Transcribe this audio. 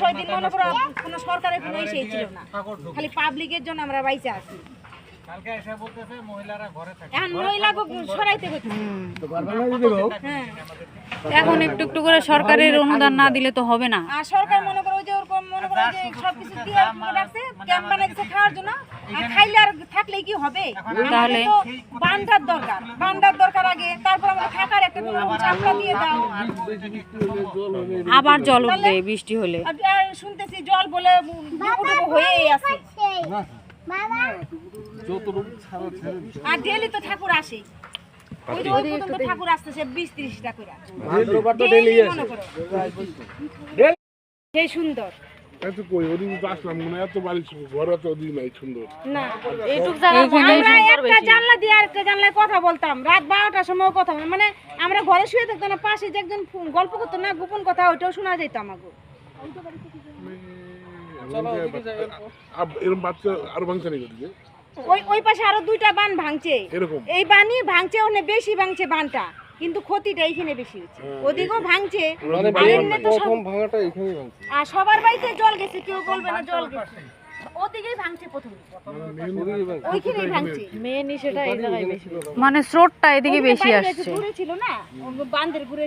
6 দিন মনে করো কোনো সরকারের কোনো ইসেই ছিল না, খালি পাবলিকের জন্য আমরা বাইচে আছি। কালকে এসে বলতেছে মহিলারা ঘরে থাকে। এখন মহিলাকে সরাইতে হচ্ছে। হ্যাঁ, এখন একটু একটু করে সরকারের অনুদান না দিলে তো হবে না। আর সরকার মনে করো যে ওরকম মনে করো যে সবকিছু দিয়ে রাখছে, ক্যাম্প বানাইছে খাওয়ার জন্য। আর খাইলে আর থাকলে কি হবে? তাহলে বান্ধার দরকার, বান্ধার দরকার আগে, তারপর আমরা থাকার একটা চাপড়া দিয়ে দাও। আবার জল উঠবে বৃষ্টি হলে। আর শুনতেছি জল বলে ডুবো হয়েই আছে। আর ডেলি তো ঠাকুর আসে, ওই যে ওই পর্যন্ত ঠাকুর আসতেছে 20-30টা করে। ডেইলি মনে করো। সেই সুন্দর এত কই ওদিন তো আসলাম মনে এত বাড়ি ঘর তো ওদিন নাই সুন্দর না। এইটুক জায়গা আমরা একটা জানলা দিয়ে আরেকটা জানলায় কথা বলতাম, রাত 12টার সময় কথা বলতাম। মানে আমরা ঘরে শুয়ে থাকতাম না, পাশে যে একজন গল্প করতো না, গোপন কথা, ওইটাও শোনা যেত আমাকে। এরকম বাচ্চা আরো ভাঙছে নাকি ওদিকে? ওই ওই পাশে আরো 2টা বান ভাঙছে, এরকম এই বানই ভাঙছে, ওখানে বেশি ভাঙছে বানটা, কিন্তু ক্ষতিটা এইখানে বেশি হচ্ছে। ওদিকেও ভাঙছে, আর এমনি তো সব ভাঙাটা এখানেই ভাঙছে আর সবার বাড়িতে জল গেছে, কেউ বলবে না জল গেছে। ওদিকেই ভাঙছে প্রথমে, ওইখানেই ভাঙছে। মানে স্রোতটা এদিকে বেশি ওইখানে বাইরে আসছে। দূরে ছিল না, বান্ধের ঘুরে